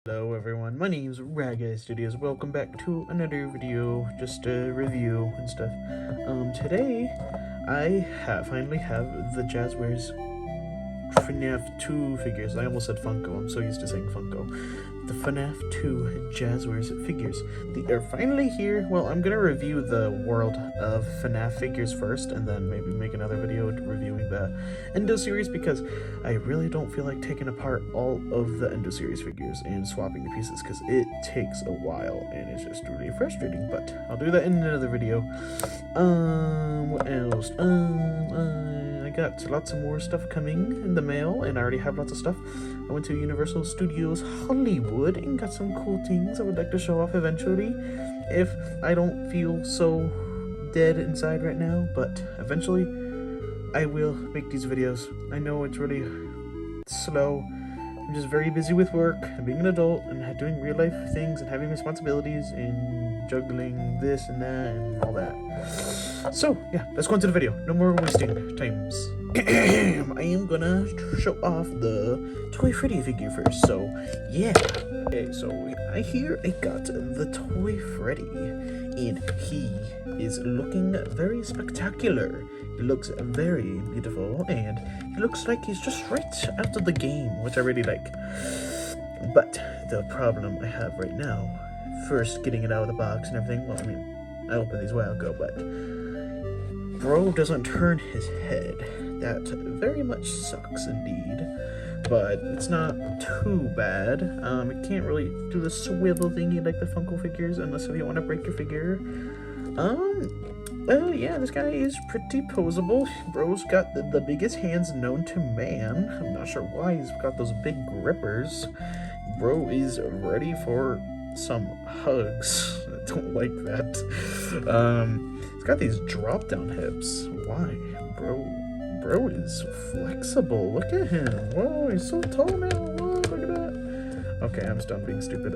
Hello everyone, my name is Raga Studios. Welcome back to another video, just a review and stuff. Today I finally have the Jazwares Fnaf 2 figures. I almost said Funko, I'm so used to saying Funko. The Fnaf 2 Jazwares figures. They are finally here. Well, I'm gonna review the world of Fnaf figures first, and then maybe make another video reviewing the Endo series, because I really don't feel like taking apart all of the Endo series figures and swapping the pieces, because it takes a while and it's just really frustrating. But I'll do that in another video. What else? I got lots of more stuff coming in the mail, and I already have lots of stuff. I went to Universal Studios Hollywood and got some cool things I would like to show off eventually, if I don't feel so dead inside right now. But eventually I will make these videos. I know it's really slow. I'm just very busy with work and being an adult and doing real life things and having responsibilities and juggling this and that and all that. So yeah, let's go into the video. No more wasting times. I am gonna show off the Toy Freddy figure first. So yeah, okay, so I got the Toy Freddy, and he is looking very spectacular. He looks very beautiful, and he looks like he's just right out of the game, which I really like. But the problem I have right now, first getting it out of the box and everything, well, I mean, I opened these a while ago, but bro doesn't turn his head. That very much sucks indeed, but it's not too bad. It can't really do the swivel thingy like the Funko figures, unless if you want to break your figure. Yeah, this guy is pretty posable. Bro's got the biggest hands known to man. I'm not sure why he's got those big grippers. Bro is ready for some hugs. I don't like that. He's got these drop down hips. Why? Bro is flexible. Look at him. Whoa, he's so tall now. Whoa, look at that. Okay, I'm just done being stupid.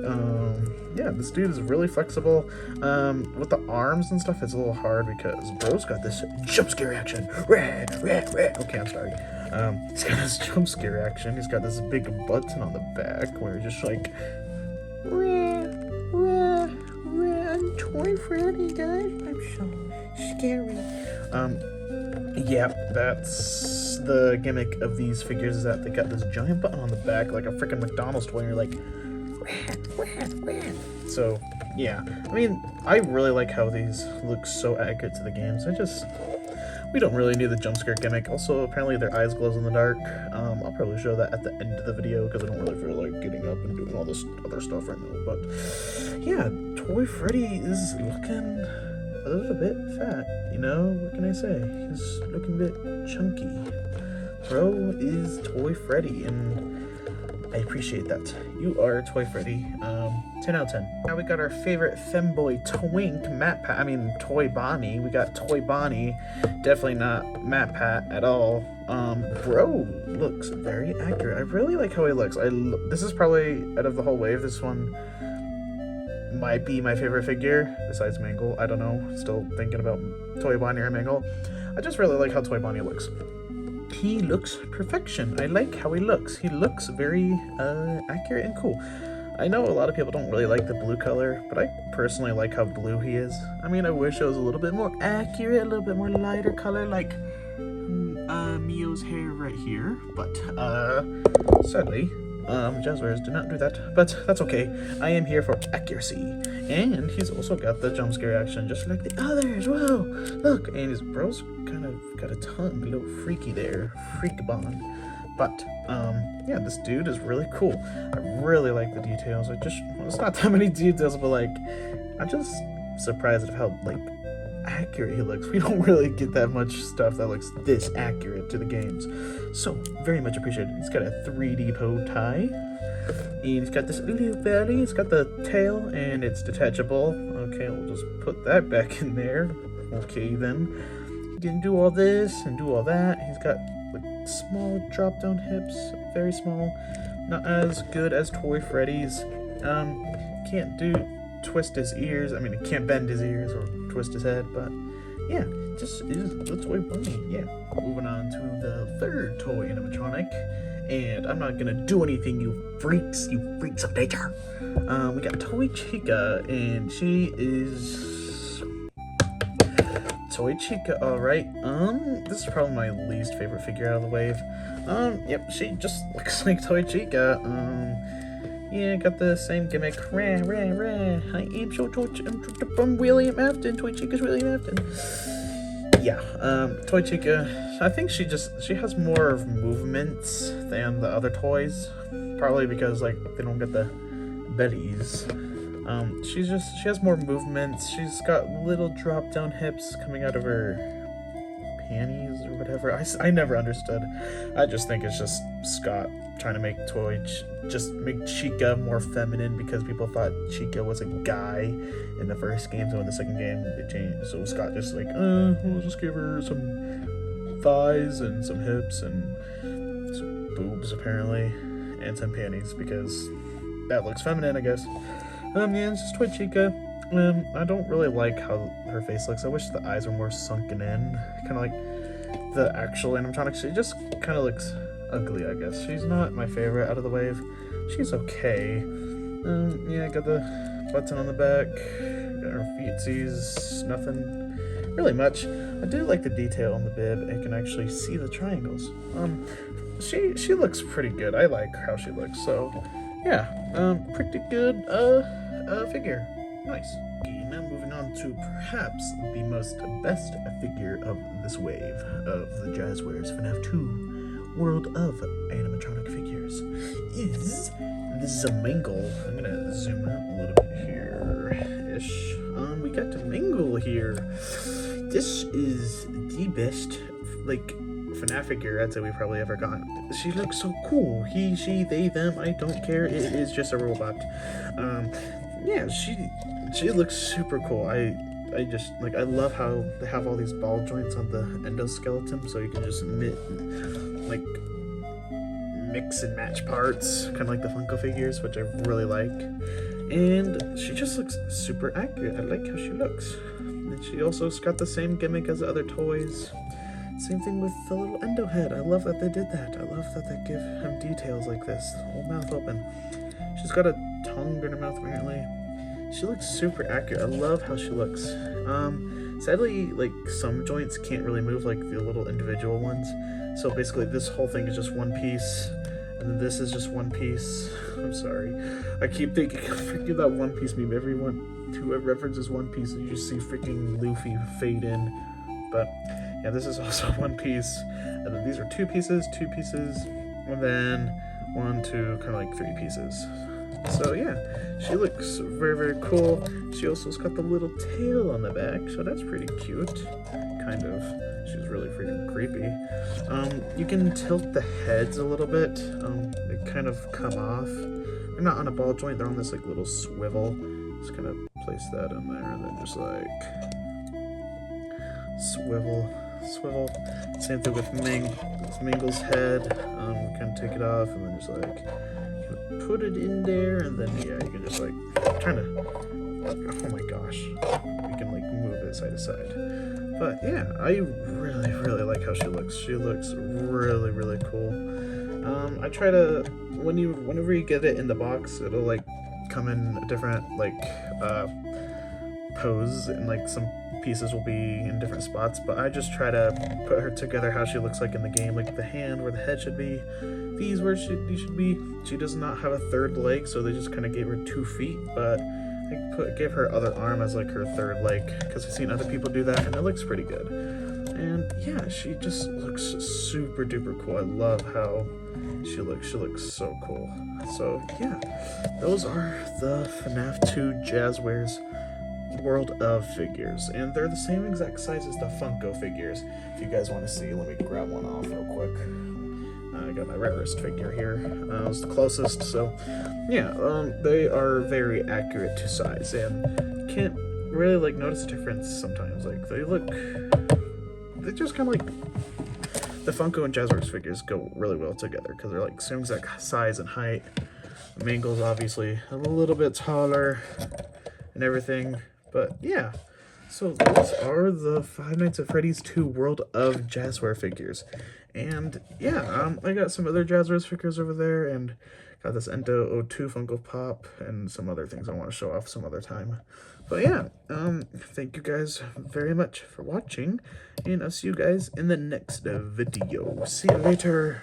Yeah, this dude is really flexible. With the arms and stuff, it's a little hard because bro's got this jump scare action. Rah, rah, rah. Okay, I'm sorry. He's got this jump scare action. He's got this big button on the back where he's just like, rah, rah, rah. I'm Toy Freddy, guys. I'm so scary. Yeah, that's the gimmick of these figures, is that they got this giant button on the back like a freaking McDonald's toy, and you're like, so yeah, I mean, I really like how these look so accurate to the games. We don't really need the jump scare gimmick. Also, apparently their eyes glows in the dark. I'll probably show that at the end of the video, because I don't really feel like getting up and doing all this other stuff right now. But yeah, Toy Freddy is looking a little bit fat, you know, what can I say? He's looking a bit chunky. Bro is Toy Freddy, and I appreciate that. You are Toy Freddy. 10 out of 10. Now we got our favorite femboy twink, Toy Bonnie. We got Toy Bonnie, definitely not Matt Pat at all. Bro looks very accurate. I really like how he looks. This is probably, out of the whole wave, this one might be my favorite figure, besides Mangle. I don't know, still thinking about Toy Bonnie or Mangle. I just really like how Toy Bonnie looks. He looks perfection. I like how he looks. He looks very accurate and cool. I know a lot of people don't really like the blue color, but I personally like how blue he is. I mean, I wish it was a little bit more accurate, a little bit more lighter color, like Mio's hair right here, but sadly, Jazwares did not do that, but that's okay. I am here for accuracy. And he's also got the jump scare action, just like the others. Whoa, look, and his bro's kind of got a tongue, a little freaky there, freak bond. But yeah, this dude is really cool. I really like the details. It's not that many details, but like, I'm just surprised at how like accurate he looks. We don't really get that much stuff that looks this accurate to the games, so very much appreciated. He's got a 3D bow tie, and he's got this little belly. He's got the tail, and it's detachable. Okay, we'll just put that back in there. Okay, then he can do all this and do all that. He's got like small drop down hips, very small, not as good as Toy Freddy's. Can't twist his ears. I mean, he can't bend his ears or twist his head, but yeah, just is the Toy Bunny. Yeah, moving on to the third toy animatronic, and I'm not gonna do anything, you freaks of nature. We got Toy Chica, and she is Toy Chica. All right. This is probably my least favorite figure out of the wave. Yep, she just looks like Toy Chica. Yeah, got the same gimmick. Rah, rah, rah. I am so from William Afton. Toy Chica's William Afton. Yeah, Toy Chica, I think she has more movements than the other toys. Probably because, like, they don't get the bellies. She has more movements. She's got little drop-down hips coming out of her panties or whatever. I never understood. I just think it's just Scott trying to make make Chica more feminine because people thought Chica was a guy in the first game. So in the second game they changed. So Scott just like, we'll just give her some thighs and some hips and some boobs apparently, and some panties because that looks feminine, I guess. Yeah, it's just Toy Chica. I don't really like how her face looks. I wish the eyes were more sunken in, kind of like the actual animatronic. She just kind of looks ugly, I guess. She's not my favorite out of the wave. She's okay. Yeah, got the button on the back, got her feetsies, nothing really much. I do like the detail on the bib. I can actually see the triangles. She looks pretty good. I like how she looks. So yeah, pretty good figure. Nice. Okay, now moving on to perhaps the best figure of this wave of the Jazwares Fnaf 2 World of Animatronic figures is this is a Mangle. I'm gonna zoom out a little bit here-ish. We got to Mangle here. This is the best, like, FNAF figure I'd say we probably ever gotten. She looks so cool. He, she, they, them, I don't care. It is just a robot. Yeah, she looks super cool. I just, like, I love how they have all these ball joints on the endoskeleton, so you can just mix and match parts, kind of like the Funko figures, which I really like. And she just looks super accurate. I like how she looks. And she also's got the same gimmick as the other toys. Same thing with the little endo head. I love that they did that. I love that they give him details like this. Whole mouth open. She's got a tongue in her mouth apparently. She looks super accurate. I love how she looks. Sadly, like, some joints can't really move like the little individual ones. So basically this whole thing is just one piece. And then this is just one piece. I'm sorry. I keep thinking, freaking that One Piece meme. Everyone who references One Piece, you just see freaking Luffy fade in. But yeah, this is also one piece. And then these are two pieces, and then 1, 2, kind of like 3 pieces. So yeah, she looks very, very cool. She also's got the little tail on the back, so that's pretty cute. Kind of. She's really freaking creepy. You can tilt the heads a little bit. They kind of come off. They're not on a ball joint, they're on this like little swivel. Just kind of place that in there and then just like swivel. Same thing with Mingle's head. We can take it off and then just like put it in there, and then yeah, you can just like kind of, oh my gosh, you can like move it side to side. But yeah, I really, really like how she looks. She looks really, really cool. I try to, whenever you get it in the box, it'll like come in a different like pose, and like some pieces will be in different spots, but I just try to put her together how she looks like in the game, like the hand where the head should be, these where she should be. She does not have a third leg, so they just kind of gave her 2 feet, but I gave her other arm as like her third leg, because I've seen other people do that, and it looks pretty good. And yeah, she just looks super duper cool. I love how she looks. She looks so cool. So yeah, those are the FNAF 2 Jazwares World of figures, and they're the same exact size as the Funko figures. If you guys want to see, let me grab one off real quick. I got my rarest figure here. It was the closest, so yeah, they are very accurate to size, and can't really like notice a difference sometimes. Like they just kind of like, the Funko and Jazwares figures go really well together because they're like same exact size and height. Mangle's obviously a little bit taller and everything. But yeah, So those are the Five Nights at Freddy's 2 World of Jazzware figures. And yeah, I got some other Jazwares figures over there, and got this Ento O2 Funko Pop, and some other things I want to show off some other time. But yeah, thank you guys very much for watching, and I'll see you guys in the next video. See you later.